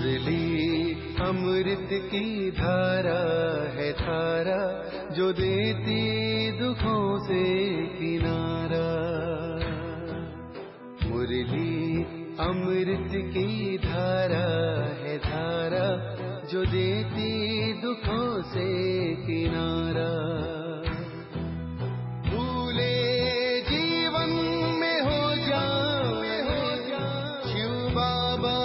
मुरली अमृत की धारा है धारा, जो देती दुखों से किनारा। मुरली अमृत की धारा है धारा, जो देती दुखों से किनारा। भूले जीवन में हो जाए शिव बाबा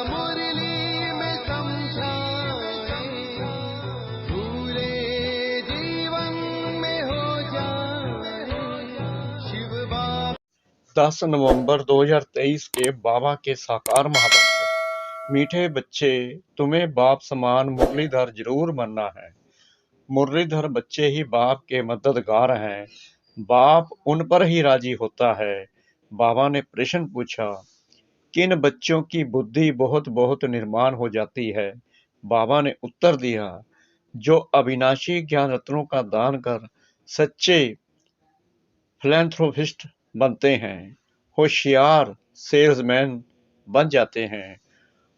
मुरली में समझाए। भूले जीवन में हो जाए शिव बाबा। 10 नवंबर 2023 के बाबा के साकार महावाक्य। मीठे बच्चे, तुम्हें बाप समान मुरलीधर जरूर बनना है। मुरलीधर बच्चे ही बाप के मददगार हैं। बाप उन पर ही राजी होता है। बाबा ने प्रश्न पूछा, किन बच्चों की बुद्धि बहुत बहुत निर्माण हो जाती है? बाबा ने उत्तर दिया, जो अविनाशी ज्ञान रत्नों का दान कर सच्चे फिलैंथ्रोपिस्ट बनते हैं, होशियार सेल्समैन बन जाते हैं।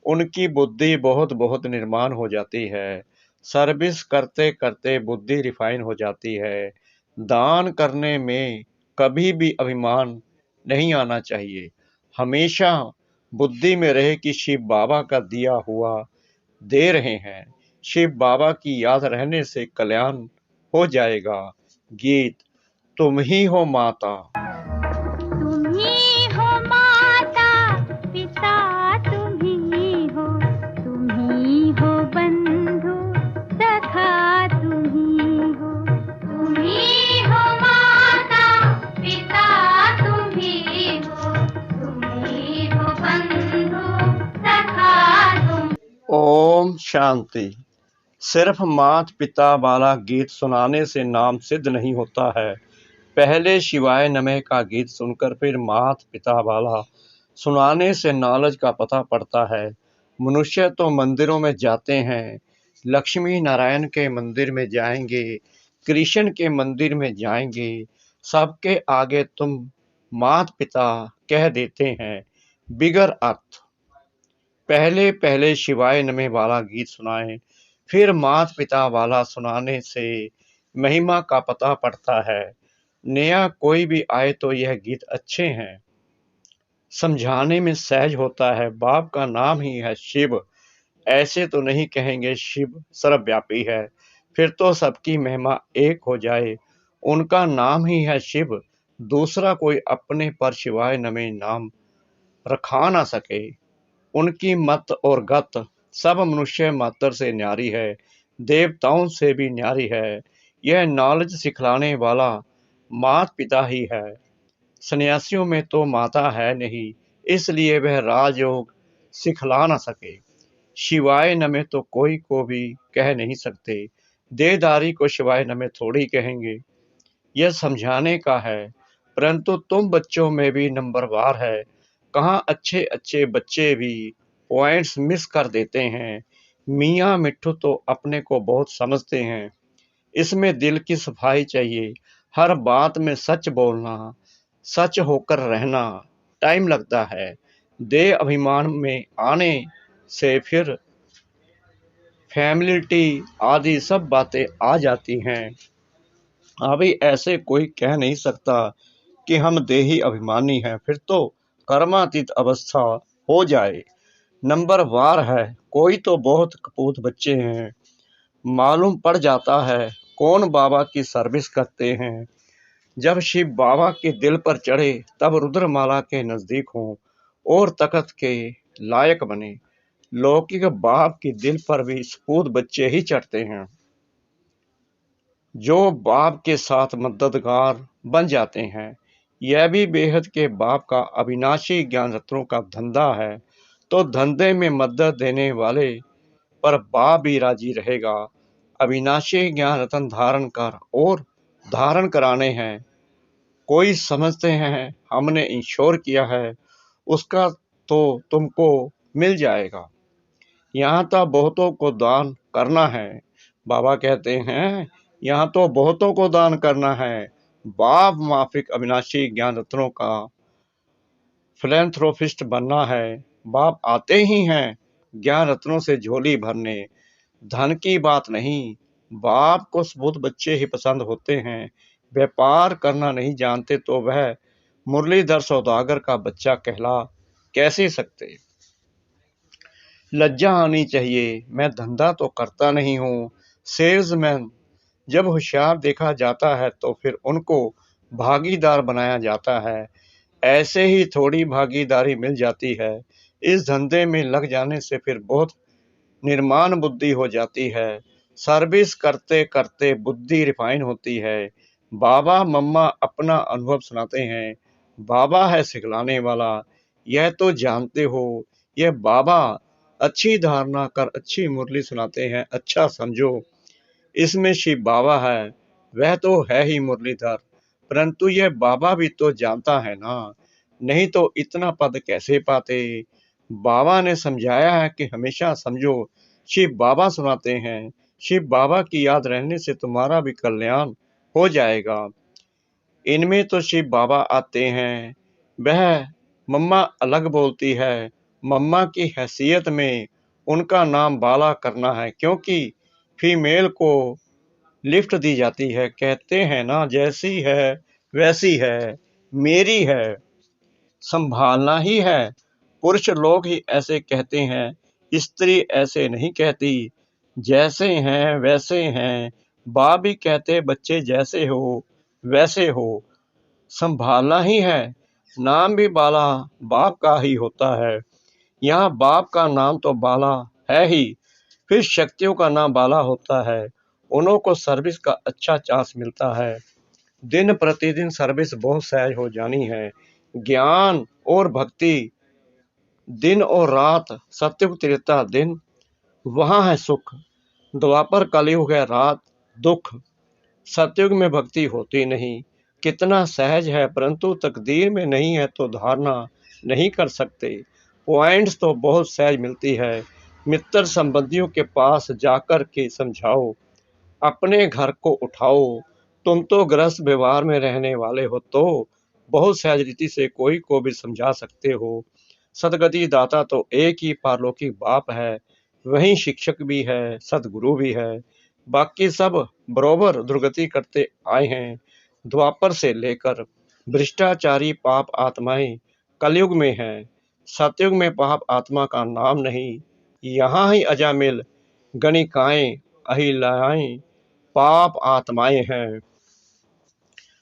उनकी बुद्धि बहुत बहुत निर्माण हो जाती है। सर्विस करते करते बुद्धि रिफाइन हो जाती है। दान करने में कभी भी अभिमान नहीं आना चाहिए। हमेशा बुद्धि में रहे कि शिव बाबा का दिया हुआ दे रहे हैं। शिव बाबा की याद रहने से कल्याण हो जाएगा। गीत। तुम ही हो माता, तुम ही हो माता पिता, तुम ही हो बंधु सखा, तुम ही हो माता पिता, तुम ही हो बंधु सखा। ओम शांति। सिर्फ माता पिता वाला गीत सुनाने से नाम सिद्ध नहीं होता है। पहले शिवाय नमः का गीत सुनकर फिर माता पिता वाला सुनाने से नॉलेज का पता पड़ता है। मनुष्य तो मंदिरों में जाते हैं, लक्ष्मी नारायण के मंदिर में जाएंगे, कृष्ण के मंदिर में जाएंगे, सबके आगे तुम माता पिता कह देते हैं बिगर अर्थ। पहले पहले शिवाय नमः वाला गीत सुनाएं, फिर माता पिता वाला सुनाने से महिमा का पता पड़ता है। नया कोई भी आए तो यह गीत अच्छे हैं, समझाने में सहज होता है। बाप का नाम ही है शिव, ऐसे तो नहीं कहेंगे शिव सर्वव्यापी है, फिर तो सबकी महिमा एक हो जाए। उनका नाम ही है शिव, दूसरा कोई अपने पर शिवाय नमः नाम रखा ना सके। उनकी मत और गत सब मनुष्य मात्र से न्यारी है, देवताओं से भी न्यारी है। यह नॉलेज सिखलाने वाला माता पिता ही है। सन्यासियों में तो माता है नहीं, इसलिए वह राजयोग सिखला ना सके। शिवाय नमः तो कोई को भी कह नहीं सकते, देहधारी को शिवाय नमः थोड़ी कहेंगे। यह समझाने का है, परंतु तुम बच्चों में भी नंबरवार है। कहाँ अच्छे अच्छे बच्चे भी पॉइंट्स मिस कर देते हैं। मियाँ मिट्ठू तो अपने को बहुत समझते हैं। इसमें दिल की सफाई चाहिए। हर बात में सच बोलना, सच होकर रहना टाइम लगता है। देह अभिमान में आने से फिर फैमिलिटी आदि सब बातें आ जाती हैं। अभी ऐसे कोई कह नहीं सकता कि हम देही अभिमानी हैं, फिर तो कर्मातीत अवस्था हो जाए। नंबर वार है, कोई तो बहुत कपूत बच्चे हैं। मालूम पड़ जाता है कौन बाबा की सर्विस करते हैं। जब शिव बाबा के दिल पर चढ़े तब रुद्रमाला के नजदीक हों और तख्त के लायक बने। लौकिक बाप के दिल पर भी सपूत बच्चे ही चढ़ते हैं, जो बाप के साथ मददगार बन जाते हैं। यह भी बेहद के बाप का अविनाशी ज्ञान रत्नों का धंधा है, तो धंधे में मदद देने वाले पर बाप भी राजी रहेगा। अविनाशी ज्ञान रत्न धारण कर और धारण कराने हैं। कोई समझते हैं हमने इंश्योर किया है, उसका तो तुमको मिल जाएगा। यहाँ तो बहुतों को दान करना है। बाबा कहते हैं यहाँ तो बहुतों को दान करना है। बाप माफिक अविनाशी ज्ञान रत्नों का फिलैंथ्रोपिस्ट बनना है। बाप आते ही हैं ज्ञान रत्नों से झोली भरने। धन की बात नहीं, बाप को सबूत बच्चे ही पसंद होते हैं। व्यापार करना नहीं जानते तो वह मुरलीधर सौदागर का बच्चा कहला कैसे सकते। लज्जा आनी चाहिए, मैं धंधा तो करता नहीं हूँ। सेल्समैन जब होशियार देखा जाता है तो फिर उनको भागीदार बनाया जाता है। ऐसे ही थोड़ी भागीदारी मिल जाती है। इस धंधे में लग जाने से फिर बहुत निर्माण बुद्धि हो जाती है। सर्विस करते करते बुद्धि रिफाइन होती है। बाबा मम्मा अपना अनुभव सुनाते हैं। बाबा है सिखलाने वाला, यह तो जानते हो। यह बाबा अच्छी धारणा कर अच्छी मुरली सुनाते हैं, अच्छा समझो। इसमें शिव बाबा है, वह तो है ही मुरलीधर, परंतु यह बाबा भी तो जानता है ना, नहीं तो इतना पद कैसे पाते। बाबा ने समझाया है कि हमेशा समझो, शिव बाबा सुनाते हैं। शिव बाबा की याद रहने से तुम्हारा भी कल्याण हो जाएगा। इनमें तो शिव बाबा आते हैं। वह मम्मा अलग बोलती है। मम्मा की हैसियत में उनका नाम बाला करना है, क्योंकि फीमेल को लिफ्ट दी जाती है। कहते हैं ना, जैसी है वैसी है, मेरी है, संभालना ही है। पुरुष लोग ही ऐसे कहते हैं, स्त्री ऐसे नहीं कहती। जैसे हैं वैसे हैं, बाप भी कहते बच्चे जैसे हो वैसे हो, संभालना ही है। नाम भी बाला बाप का ही होता है। यहाँ बाप का नाम तो बाला है ही, फिर शक्तियों का नाम बाला होता है। उन्हों को सर्विस का अच्छा चांस मिलता है। दिन प्रतिदिन सर्विस बहुत सहज हो जानी है। ज्ञान और भक्ति दिन और रात, सत्युग त्रेता दिन, वहाँ है सुख। द्वापर कलयुग है रात दुख। सतयुग में भक्ति होती नहीं। कितना सहज है, परंतु तकदीर में नहीं है तो धारणा नहीं कर सकते। पॉइंट्स तो बहुत सहज मिलती है। मित्र संबंधियों के पास जाकर के समझाओ, अपने घर को उठाओ। तुम तो गृहस्थ व्यवहार में रहने वाले हो तो बहुत सहज रीति से कोई को भी समझा सकते हो। सदगति दाता तो एक ही पारलौकिक बाप है, वही शिक्षक भी है, सदगुरु भी है। बाकी सब बरोबर दुर्गति करते आए हैं। द्वापर से लेकर भ्रष्टाचारी पाप आत्माएं कलयुग में हैं। सतयुग में पाप आत्मा का नाम नहीं। यहाँ ही अजामिल गणिकाएं अहिलाएं पाप आत्माएं हैं।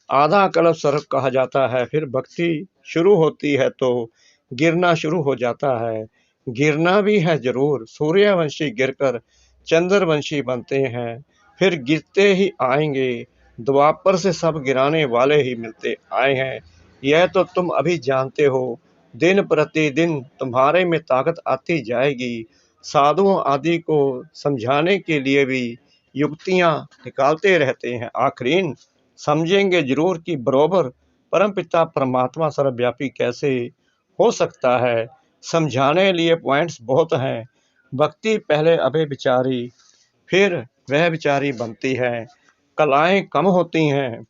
आधा कल्प सर्प कहा जाता है। फिर भक्ति शुरू होती है तो गिरना शुरू हो जाता है। गिरना भी है जरूर। सूर्यवंशी गिरकर चंद्रवंशी बनते हैं, फिर गिरते ही आएंगे। द्वापर से सब गिराने वाले ही मिलते आए हैं, यह तो तुम अभी जानते हो। दिन प्रतिदिन तुम्हारे में ताकत आती जाएगी। साधुओं आदि को समझाने के लिए भी युक्तियां निकालते रहते हैं। आखिरीन समझेंगे जरूर कि बरोबर परमपिता परमात्मा सर्वव्यापी कैसे हो सकता है। समझाने लिए पॉइंट्स बहुत हैं। भक्ति पहले अभय विचारी, फिर वह विचारी बनती है। कलाएं कम होती हैं,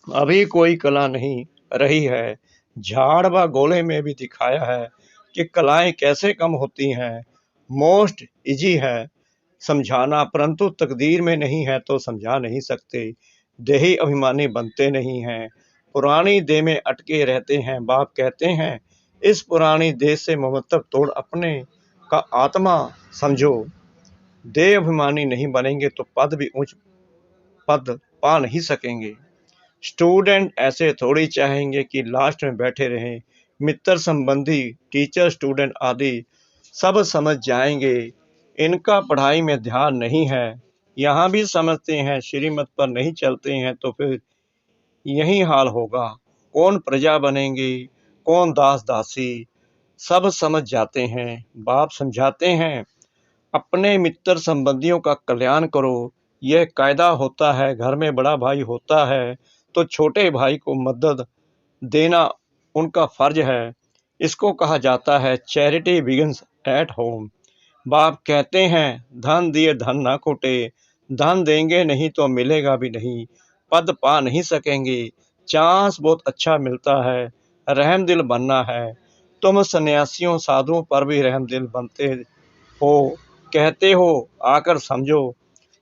अभी कोई कला नहीं रही है। झाड़ व गोले में भी दिखाया है कि कलाएं कैसे कम होती हैं। मोस्ट इजी है समझाना, परंतु तकदीर में नहीं है तो समझा नहीं सकते। देही अभिमानी बनते नहीं हैं, पुरानी देह में अटके रहते हैं। बाप कहते हैं, इस पुरानी देह से ममत्व तोड़ अपने का आत्मा समझो। देह अभिमानी नहीं बनेंगे तो पद भी उच्च पद पा नहीं सकेंगे। स्टूडेंट ऐसे थोड़ी चाहेंगे कि लास्ट में बैठे रहें। मित्र संबंधी टीचर स्टूडेंट आदि सब समझ जाएंगे। इनका पढ़ाई में ध्यान नहीं है। यहाँ भी समझते हैं, श्रीमत पर नहीं चलते हैं तो फिर यही हाल होगा। कौन प्रजा बनेंगे, कौन दास दासी, सब समझ जाते हैं। बाप समझाते हैं, अपने मित्र संबंधियों का कल्याण करो। यह कायदा होता है। घर में बड़ा भाई होता है तो छोटे भाई को मदद देना उनका फर्ज है। इसको कहा जाता है चैरिटी बिगिंस एट होम। बाप कहते हैं, धन दिए धन ना खोटे। धन देंगे नहीं तो मिलेगा भी नहीं, पद पा नहीं सकेंगे। चांस बहुत अच्छा मिलता है, रहम दिल बनना है। तुम सन्यासियों साधुओं पर भी रहमदिल बनते हो, कहते हो आकर समझो।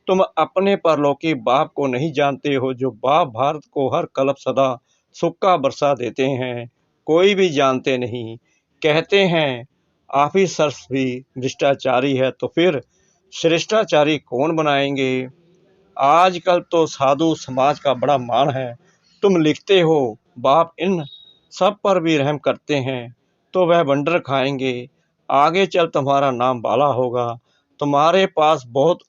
तुम अपने परलौकी बाप को नहीं जानते हो, जो बाप भारत को हर कल्प सदा सुक्का बरसा देते हैं। कोई भी जानते नहीं। कहते हैं ऑफिसर्स भी भ्रष्टाचारी है, तो फिर श्रेष्ठाचारी कौन बनाएंगे? आजकल तो साधु समाज का बड़ा मान है। तुम लिखते हो बाप इन सब पर भी रहम करते हैं, तो वह बंडर खाएंगे। आगे चल तुम्हारा नाम बाला होगा। तुम्हारे पास बहुत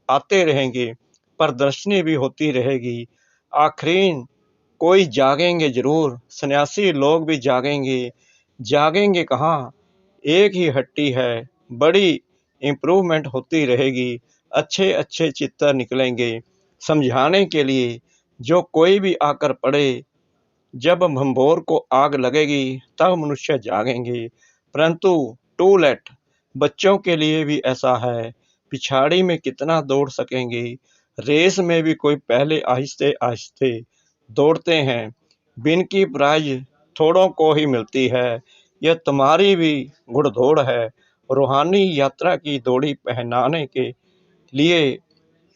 आते रहेंगे, प्रदर्शनी भी होती रहेगी। आखिरीन कोई जागेंगे जरूर, सन्यासी लोग भी जागेंगे। जागेंगे कहाँ, एक ही हट्टी है, बड़ी इम्प्रूवमेंट होती रहेगी। अच्छे अच्छे चित्र निकलेंगे समझाने के लिए। जो कोई भी आकर पढ़े, जब भंभोर को आग लगेगी तब मनुष्य जागेंगे। परंतु टू लेट, बच्चों के लिए भी ऐसा है। पिछाड़ी में कितना दौड़ सकेंगे? रेस में भी कोई पहले आहिस्ते आहिस्ते दौड़ते हैं। बिन की प्राइज थोड़ों को ही मिलती है। यह तुम्हारी भी घुड़दौड़ है। रूहानी यात्रा की दौड़ी पहनाने के लिए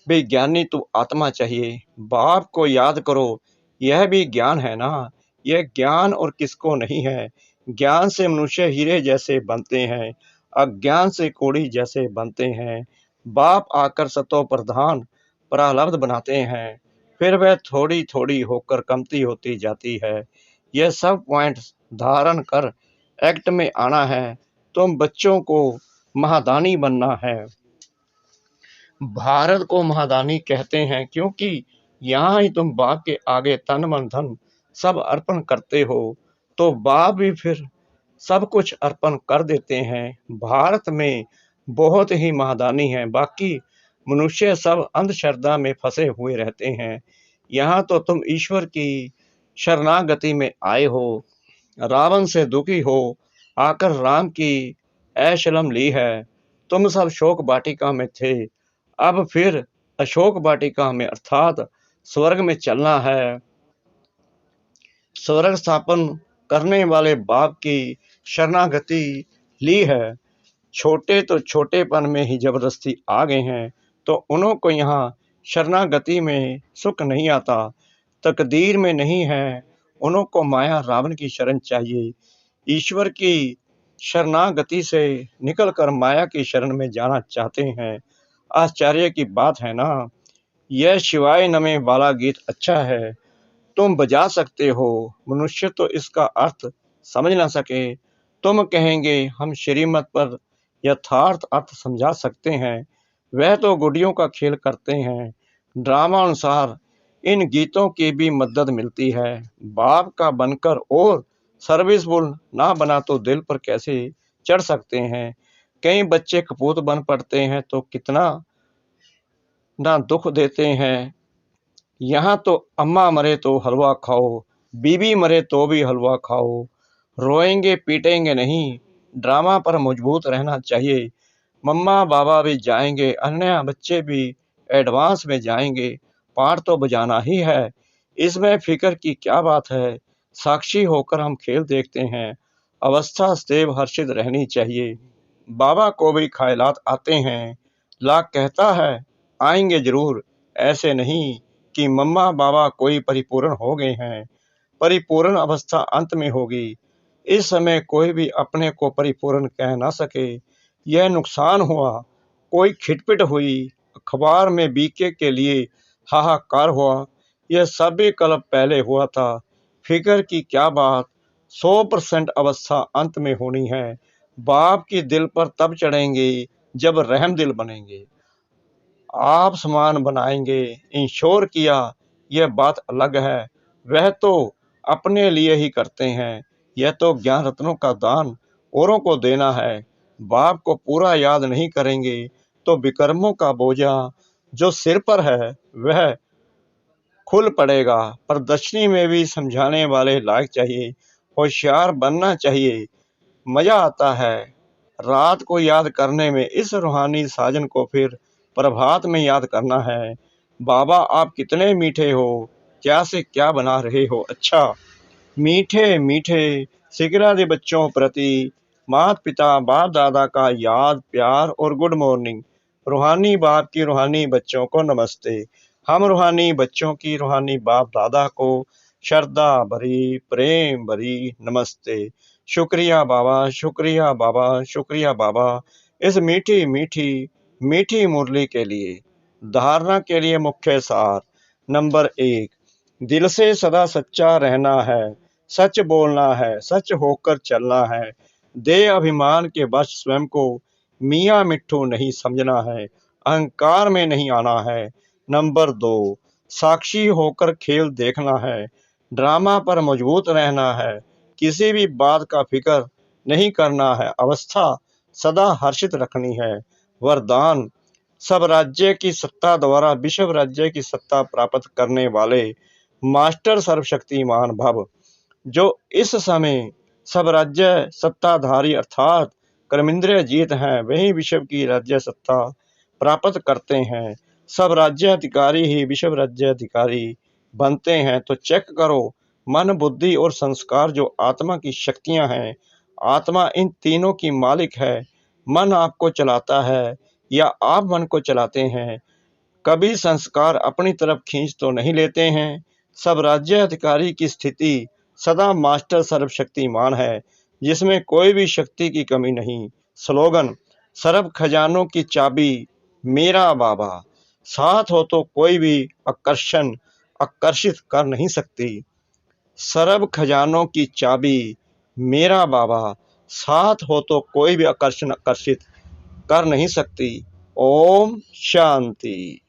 विज्ञानी तो आत्मा चाहिए। बाप को याद करो, यह भी ज्ञान है ना। यह ज्ञान और किसको नहीं है। ज्ञान से मनुष्य हीरे जैसे बनते हैं, अज्ञान से कोड़ी जैसे बनते हैं। बाप आकर सतो प्रधान प्रारब्ध बनाते हैं, फिर वह थोड़ी थोड़ी होकर कमती होती जाती है। यह सब पॉइंट्स धारण कर एक्ट में आना है। तुम बच्चों को महादानी बनना है। भारत को महादानी कहते हैं क्योंकि यहाँ ही तुम बाप के आगे तन मन धन सब अर्पण करते हो, तो बाप भी फिर सब कुछ अर्पण कर देते हैं। भारत में बहुत ही महादानी है, बाकी मनुष्य सब अंधश्रद्धा में फंसे हुए रहते हैं। यहाँ तो तुम ईश्वर की शरणागति में आए हो। रावण से दुखी हो आकर राम की ऐशलम ली है। तुम सब शोक वाटिका में थे, अब फिर अशोक वाटिका में अर्थात स्वर्ग में चलना है। स्वर्ग स्थापन करने वाले बाप की शरणागति ली है। छोटे तो छोटेपन में ही जबरदस्ती आ गए हैं, तो उन्हों को यहाँ शरणागति में सुख नहीं आता। तकदीर में नहीं है, उन्हों को माया रावण की शरण चाहिए। ईश्वर की शरणागति से निकलकर माया की शरण में जाना चाहते हैं। आश्चर्य की बात है ना। यह शिवाय नमः वाला गीत अच्छा है, तुम बजा सकते हो। मनुष्य तो इसका अर्थ समझ ना सके। तुम कहेंगे हम श्रीमत पर यथार्थ अर्थ समझा सकते हैं। वह तो गुडियों का खेल करते हैं। ड्रामा अनुसार इन गीतों की भी मदद मिलती है। बाप का बनकर और सर्विसफुल ना बना तो दिल पर कैसे चढ़ सकते हैं। कई बच्चे कपूत बन पड़ते हैं तो कितना ना दुख देते हैं। यहाँ तो अम्मा मरे तो हलवा खाओ, बीबी मरे तो भी हलवा खाओ। रोएंगे पीटेंगे नहीं, ड्रामा पर मजबूत रहना चाहिए। मम्मा बाबा भी जाएंगे, अन्य बच्चे भी एडवांस में जाएंगे। पाठ तो बजाना ही है, इसमें फिक्र की क्या बात है। साक्षी होकर हम खेल देखते हैं। अवस्था सदैव हर्षित रहनी चाहिए। बाबा को भी ख्यालात आते हैं। लाख कहता है आएंगे जरूर, ऐसे नहीं कि मम्मा बाबा कोई परिपूर्ण हो गए हैं। परिपूर्ण अवस्था अंत में होगी। इस समय कोई भी अपने को परिपूर्ण कह ना सके। यह नुकसान हुआ, कोई खिटपिट हुई, अखबार में बीके के लिए हाहाकार हुआ। यह सभी कल्प पहले हुआ था। फिक्र की क्या बात। 100% अवस्था अंत में होनी है। बाप की दिल पर तब चढ़ेंगे जब रहम दिल बनेंगे। आप समान बनाएंगे, इंश्योर किया, यह बात अलग है। वह तो अपने लिए ही करते हैं। यह तो ज्ञान रत्नों का दान औरों को देना है। बाप को पूरा याद नहीं करेंगे तो विकर्मों का बोझा जो सिर पर है वह खुल पड़ेगा। प्रदर्शनी में भी समझाने वाले लायक चाहिए, होशियार बनना चाहिए। मजा आता है रात को याद करने में। इस रूहानी साजन को फिर प्रभात में याद करना है। बाबा आप कितने मीठे हो, क्या से क्या बना रहे हो। अच्छा मीठे मीठे शिक्षा दे बच्चों प्रति माता पिता बाप दादा का याद प्यार और गुड मॉर्निंग। रूहानी बाप की रूहानी बच्चों को नमस्ते। हम रूहानी बच्चों की रूहानी बाप दादा को श्रद्धा भरी प्रेम भरी नमस्ते। शुक्रिया बाबा, शुक्रिया बाबा, शुक्रिया बाबा इस मीठी मीठी मीठी मुरली के लिए। धारणा के लिए मुख्य सार। नंबर 1, दिल से सदा सच्चा रहना है, सच बोलना है, सच होकर चलना है। देह अभिमान के वश स्वयं को मियाँ मिट्ठू नहीं समझना है, अहंकार में नहीं आना है। नंबर 2, साक्षी होकर खेल देखना है, ड्रामा पर मजबूत रहना है, किसी भी बात का फिक्र नहीं करना है, अवस्था सदा हर्षित रखनी है। वरदान, सब राज्य की सत्ता द्वारा विश्व राज्य की सत्ता प्राप्त करने वाले मास्टर सर्वशक्तिमान भव। जो इस समय सब राज्य सत्ताधारी अर्थात कर्मेंद्रिय जीत हैं, वही विश्व की राज्य सत्ता प्राप्त करते हैं। सब राज्य अधिकारी ही विश्व राज्य अधिकारी बनते हैं। तो चेक करो, मन बुद्धि और संस्कार जो आत्मा की शक्तियां हैं, आत्मा इन तीनों की मालिक है। मन आपको चलाता है या आप मन को चलाते हैं। कभी संस्कार अपनी तरफ खींच तो नहीं लेते हैं। सब राज्य अधिकारी की स्थिति सदा मास्टर सर्वशक्तिमान है, जिसमें कोई भी शक्ति की कमी नहीं। स्लोगन, सर्व खजानों की चाबी मेरा बाबा, साथ हो तो कोई भी आकर्षित कर नहीं सकती। सर्व खजानों की चाबी मेरा बाबा, साथ हो तो कोई भी आकर्षित कर नहीं सकती। ओम शांति।